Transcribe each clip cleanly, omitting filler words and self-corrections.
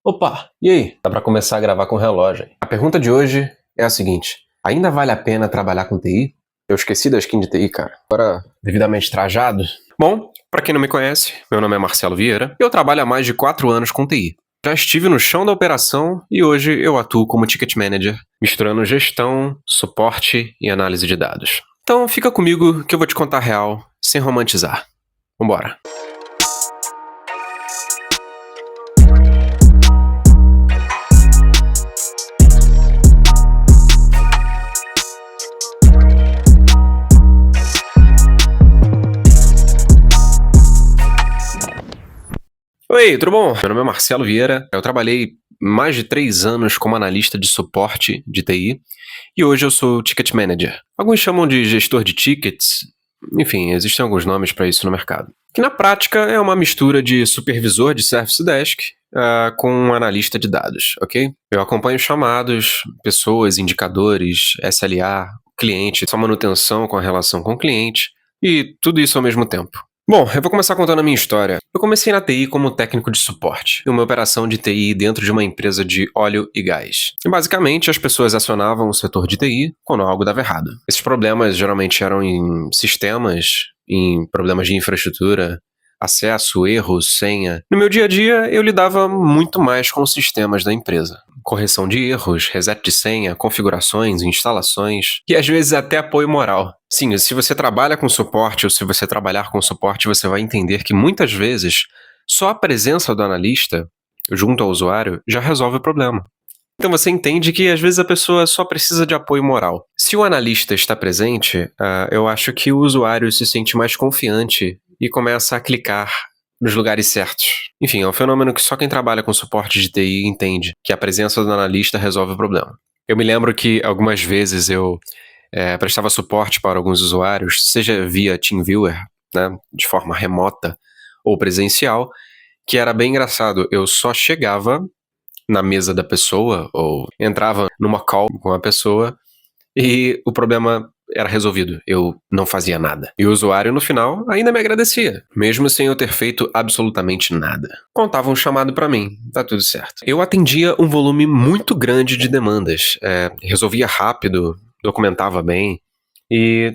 Opa, e aí? Dá pra começar a gravar com o relógio aí. A pergunta de hoje é a seguinte: ainda vale a pena trabalhar com TI? Eu esqueci da skin de TI, cara. Agora, devidamente trajado. Bom, pra quem não me conhece, meu nome é Marcelo Vieira e eu trabalho há mais de 4 anos com TI. Já estive no chão da operação e hoje eu atuo como Ticket Manager, misturando gestão, suporte e análise de dados. Então fica comigo que eu vou te contar a real, sem romantizar. Vambora. Oi, tudo bom? Meu nome é Marcelo Vieira, eu trabalhei mais de 3 anos como analista de suporte de TI e hoje eu sou Ticket Manager. Alguns chamam de gestor de tickets, enfim, existem alguns nomes para isso no mercado. Que na prática é uma mistura de supervisor de Service Desk com um analista de dados, ok? Eu acompanho chamados, pessoas, indicadores, SLA, cliente, sua manutenção com a relação com o cliente e tudo isso ao mesmo tempo. Bom, eu vou começar contando a minha história. Eu comecei na TI como técnico de suporte, em uma operação de TI dentro de uma empresa de óleo e gás. E basicamente, as pessoas acionavam o setor de TI quando algo dava errado. Esses problemas geralmente eram em sistemas, em problemas de infraestrutura, acesso, erros, senha. No meu dia a dia, eu lidava muito mais com os sistemas da empresa. Correção de erros, reset de senha, configurações, instalações e às vezes até apoio moral. Sim, se você trabalha com suporte ou se você trabalhar com suporte, você vai entender que muitas vezes só a presença do analista junto ao usuário já resolve o problema. Então você entende que às vezes a pessoa só precisa de apoio moral. Se o analista está presente, eu acho que o usuário se sente mais confiante e começa a clicar nos lugares certos. Enfim, é um fenômeno que só quem trabalha com suporte de TI entende, que a presença do analista resolve o problema. Eu me lembro que algumas vezes eu prestava suporte para alguns usuários, seja via TeamViewer, né, de forma remota ou presencial, que era bem engraçado. Eu só chegava na mesa da pessoa ou entrava numa call com a pessoa e o problema era resolvido. Eu não fazia nada. E o usuário, no final, ainda me agradecia, mesmo sem eu ter feito absolutamente nada. Contava um chamado para mim, tá tudo certo. Eu atendia um volume muito grande de demandas, resolvia rápido, documentava bem, e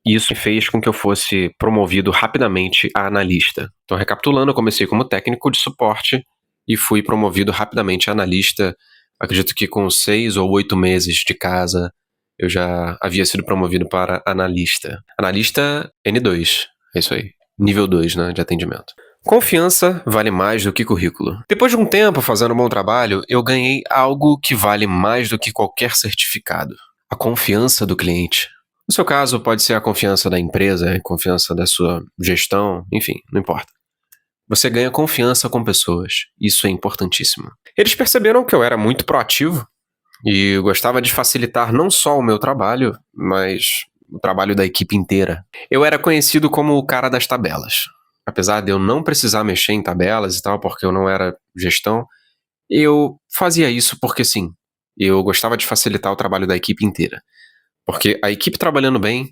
isso fez com que eu fosse promovido rapidamente a analista. Então, recapitulando, eu comecei como técnico de suporte e fui promovido rapidamente a analista. Acredito que com 6 ou 8 meses de casa, eu já havia sido promovido para analista. Analista N2, é isso aí. Nível 2, né, de atendimento. Confiança vale mais do que currículo. Depois de um tempo fazendo um bom trabalho, eu ganhei algo que vale mais do que qualquer certificado. A confiança do cliente. No seu caso, pode ser a confiança da empresa, a confiança da sua gestão, enfim, não importa. Você ganha confiança com pessoas. Isso é importantíssimo. Eles perceberam que eu era muito proativo e eu gostava de facilitar não só o meu trabalho, mas o trabalho da equipe inteira. Eu era conhecido como o cara das tabelas. Apesar de eu não precisar mexer em tabelas e tal, porque eu não era gestão, eu fazia isso porque sim. Eu gostava de facilitar o trabalho da equipe inteira. Porque a equipe trabalhando bem,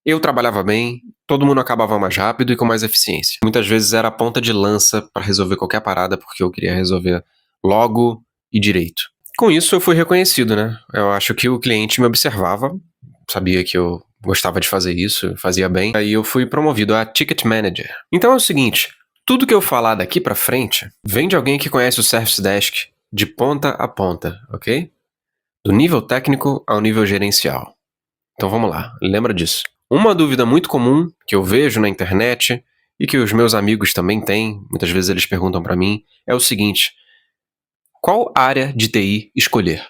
eu trabalhava bem, todo mundo acabava mais rápido e com mais eficiência. Muitas vezes era a ponta de lança para resolver qualquer parada, porque eu queria resolver logo e direito. Com isso eu fui reconhecido, né? Eu acho que o cliente me observava, sabia que eu gostava de fazer isso, fazia bem. Aí eu fui promovido a Ticket Manager. Então é o seguinte, tudo que eu falar daqui pra frente vem de alguém que conhece o Service Desk de ponta a ponta, ok? Do nível técnico ao nível gerencial. Então vamos lá, lembra disso. Uma dúvida muito comum que eu vejo na internet e que os meus amigos também têm, muitas vezes eles perguntam pra mim, é o seguinte: qual área de TI escolher?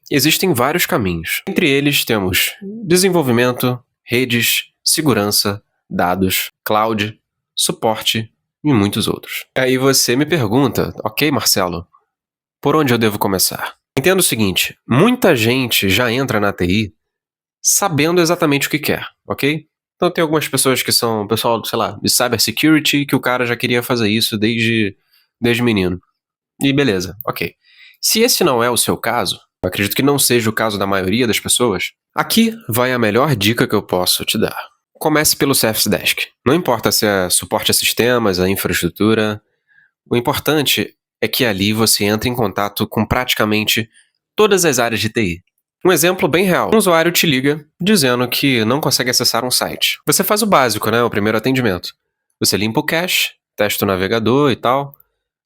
Existem vários caminhos. Entre eles temos desenvolvimento, redes, segurança, dados, cloud, suporte e muitos outros. Aí você me pergunta, ok, Marcelo, por onde eu devo começar? Entenda o seguinte, muita gente já entra na TI sabendo exatamente o que quer, ok? Então tem algumas pessoas que são pessoal, sei lá, de cybersecurity, que o cara já queria fazer isso desde menino. E beleza, ok. Se esse não é o seu caso, eu acredito que não seja o caso da maioria das pessoas, aqui vai a melhor dica que eu posso te dar. Comece pelo Service Desk. Não importa se é suporte a sistemas, a infraestrutura, o importante é que ali você entra em contato com praticamente todas as áreas de TI. Um exemplo bem real. Um usuário te liga dizendo que não consegue acessar um site. Você faz o básico, né? O primeiro atendimento. Você limpa o cache, testa o navegador e tal.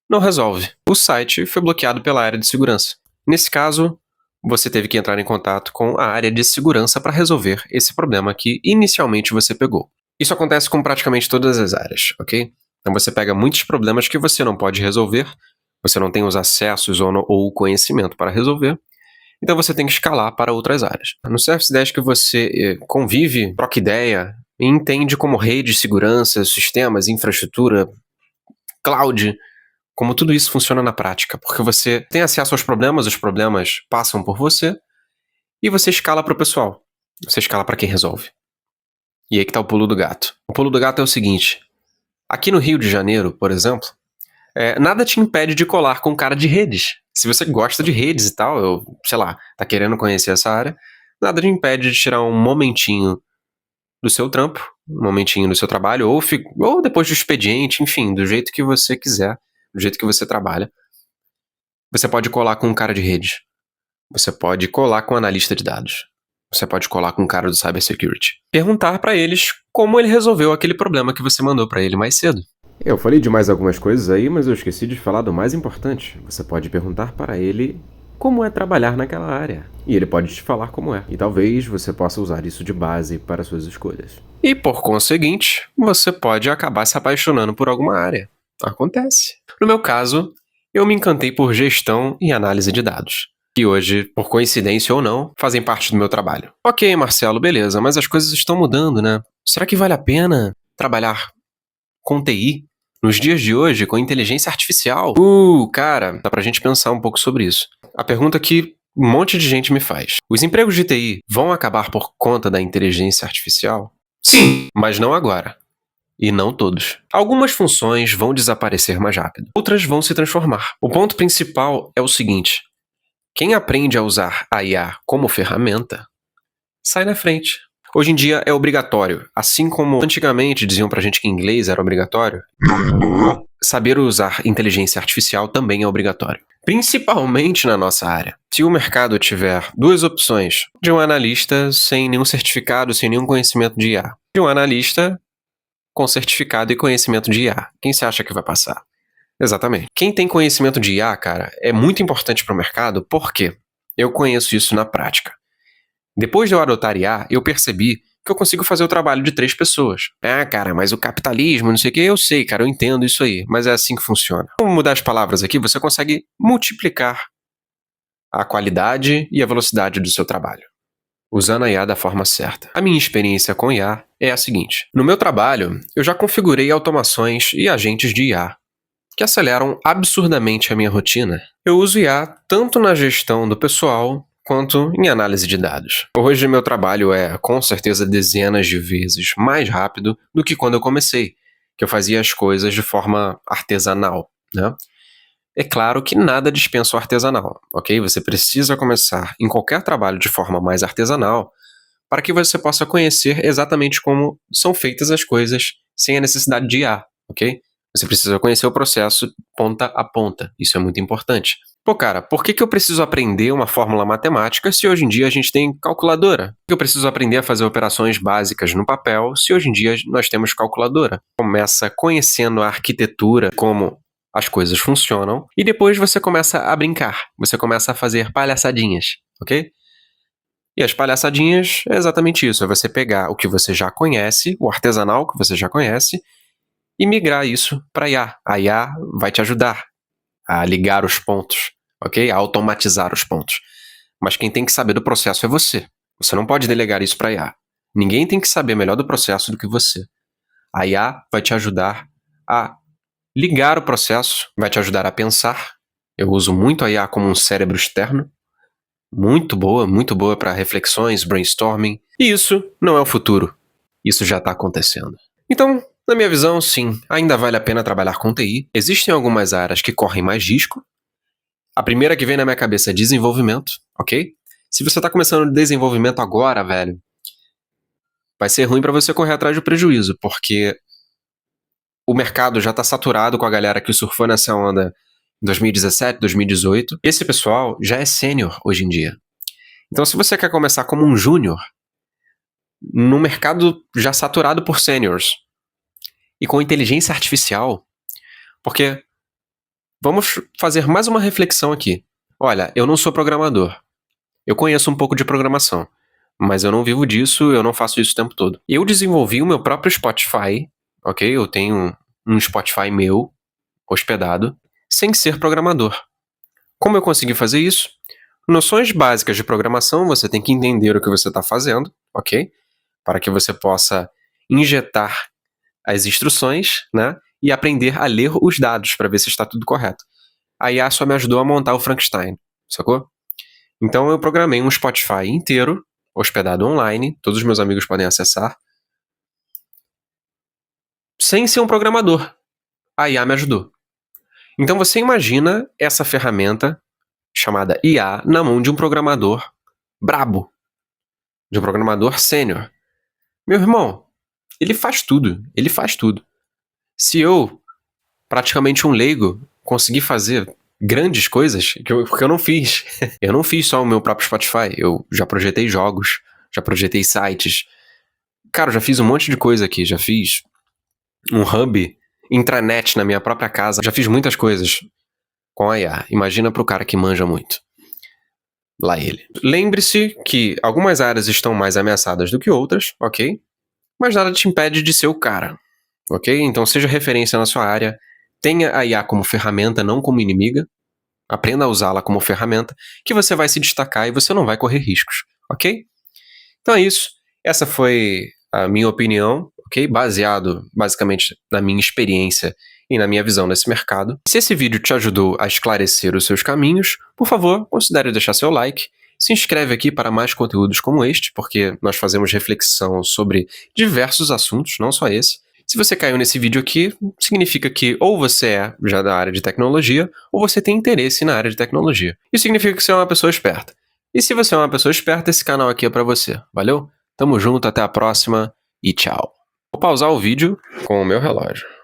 Não resolve. O site foi bloqueado pela área de segurança. Nesse caso, você teve que entrar em contato com a área de segurança para resolver esse problema que inicialmente você pegou. Isso acontece com praticamente todas as áreas, ok? Então você pega muitos problemas que você não pode resolver, você não tem os acessos ou o conhecimento para resolver, então você tem que escalar para outras áreas. No Service Desk você convive, troca ideia e entende como rede, segurança, sistemas, infraestrutura, cloud, como tudo isso funciona na prática, porque você tem acesso aos problemas, os problemas passam por você, e você escala para o pessoal. Você escala para quem resolve. E aí que tá o pulo do gato. O pulo do gato é o seguinte: aqui no Rio de Janeiro, por exemplo, nada te impede de colar com um cara de redes. Se você gosta de redes e tal, sei lá, tá querendo conhecer essa área, nada te impede de tirar um momentinho do seu trampo, um momentinho do seu trabalho, ou depois do expediente, enfim, do jeito que você quiser, do jeito que você trabalha. Você pode colar com um cara de rede. Você pode colar com um analista de dados. Você pode colar com um cara do cybersecurity. Perguntar para eles como ele resolveu aquele problema que você mandou para ele mais cedo. Eu falei de mais algumas coisas aí, mas eu esqueci de falar do mais importante. Você pode perguntar para ele como é trabalhar naquela área. E ele pode te falar como é. E talvez você possa usar isso de base para suas escolhas. E por conseguinte, você pode acabar se apaixonando por alguma área. Acontece. No meu caso, eu me encantei por gestão e análise de dados, que hoje, por coincidência ou não, fazem parte do meu trabalho. Ok, Marcelo, beleza, mas as coisas estão mudando, né? Será que vale a pena trabalhar com TI nos dias de hoje, com inteligência artificial? Cara, dá pra gente pensar um pouco sobre isso. A pergunta que um monte de gente me faz: os empregos de TI vão acabar por conta da inteligência artificial? Sim, mas não agora. E não todos. Algumas funções vão desaparecer mais rápido, outras vão se transformar. O ponto principal é o seguinte: quem aprende a usar a IA como ferramenta, sai na frente. Hoje em dia é obrigatório, assim como antigamente diziam pra gente que inglês era obrigatório, saber usar inteligência artificial também é obrigatório. Principalmente na nossa área. Se o mercado tiver duas opções, de um analista sem nenhum certificado, sem nenhum conhecimento de IA, de um analista com certificado e conhecimento de IA, quem você acha que vai passar? Exatamente. Quem tem conhecimento de IA, cara, é muito importante para o mercado, porque eu conheço isso na prática. Depois de eu adotar IA, eu percebi que eu consigo fazer o trabalho de 3 pessoas. Ah, cara, mas o capitalismo, não sei o que, eu sei, cara, eu entendo isso aí, mas é assim que funciona. Vamos mudar as palavras aqui, você consegue multiplicar a qualidade e a velocidade do seu trabalho, usando a IA da forma certa. A minha experiência com IA é a seguinte: no meu trabalho, eu já configurei automações e agentes de IA que aceleram absurdamente a minha rotina. Eu uso IA tanto na gestão do pessoal quanto em análise de dados. Hoje meu trabalho é, com certeza, dezenas de vezes mais rápido do que quando eu comecei, que eu fazia as coisas de forma artesanal, né? É claro que nada dispensa o artesanal, ok? Você precisa começar em qualquer trabalho de forma mais artesanal para que você possa conhecer exatamente como são feitas as coisas sem a necessidade de IA, ok? Você precisa conhecer o processo ponta a ponta. Isso é muito importante. Pô, cara, por que eu preciso aprender uma fórmula matemática se hoje em dia a gente tem calculadora? Por que eu preciso aprender a fazer operações básicas no papel se hoje em dia nós temos calculadora? Começa conhecendo a arquitetura, como as coisas funcionam, e depois você começa a brincar. Você começa a fazer palhaçadinhas, ok? E as palhaçadinhas é exatamente isso. É você pegar o que você já conhece, o artesanal que você já conhece, e migrar isso para IA. A IA vai te ajudar a ligar os pontos, ok? A automatizar os pontos. Mas quem tem que saber do processo é você. Você não pode delegar isso para IA. Ninguém tem que saber melhor do processo do que você. A IA vai te ajudar a ligar o processo, vai te ajudar a pensar. Eu uso muito a IA como um cérebro externo. Muito boa para reflexões, brainstorming. E isso não é o futuro. Isso já está acontecendo. Então, na minha visão, sim, ainda vale a pena trabalhar com TI. Existem algumas áreas que correm mais risco. A primeira que vem na minha cabeça é desenvolvimento, ok? Se você está começando desenvolvimento agora, velho, vai ser ruim para você correr atrás do prejuízo, porque o mercado já está saturado com a galera que surfou nessa onda 2017, 2018, esse pessoal já é sênior hoje em dia. Então, se você quer começar como um júnior, no mercado já saturado por sêniors, e com inteligência artificial, porque vamos fazer mais uma reflexão aqui. Olha, eu não sou programador. Eu conheço um pouco de programação, mas eu não vivo disso, eu não faço isso o tempo todo. Eu desenvolvi o meu próprio Spotify, ok? Eu tenho um Spotify meu, hospedado, sem ser programador. Como eu consegui fazer isso? Noções básicas de programação, você tem que entender o que você está fazendo, ok? Para que você possa injetar as instruções, né? E aprender a ler os dados para ver se está tudo correto. A IA só me ajudou a montar o Frankenstein, sacou? Então eu programei um Spotify inteiro, hospedado online, todos os meus amigos podem acessar, sem ser um programador. A IA me ajudou. Então você imagina essa ferramenta chamada IA na mão de um programador brabo, de um programador sênior. Meu irmão, ele faz tudo, ele faz tudo. Se eu, praticamente um leigo, conseguir fazer grandes coisas, porque eu não fiz. Eu não fiz só o meu próprio Spotify, eu já projetei jogos, já projetei sites. Cara, eu já fiz um monte de coisa aqui, já fiz um hub intranet na minha própria casa, já fiz muitas coisas com a IA. Imagina pro cara que manja muito. Lá ele. Lembre-se que algumas áreas estão mais ameaçadas do que outras, ok? Mas nada te impede de ser o cara, ok? Então seja referência na sua área, tenha a IA como ferramenta, não como inimiga. Aprenda a usá-la como ferramenta, que você vai se destacar e você não vai correr riscos, ok? Então é isso. Essa foi a minha opinião, ok? Baseado basicamente na minha experiência e na minha visão desse mercado. Se esse vídeo te ajudou a esclarecer os seus caminhos, por favor, considere deixar seu like. Se inscreve aqui para mais conteúdos como este, porque nós fazemos reflexão sobre diversos assuntos, não só esse. Se você caiu nesse vídeo aqui, significa que ou você é já da área de tecnologia, ou você tem interesse na área de tecnologia. Isso significa que você é uma pessoa esperta. E se você é uma pessoa esperta, esse canal aqui é pra você. Valeu? Tamo junto, até a próxima e tchau. Vou pausar o vídeo com o meu relógio.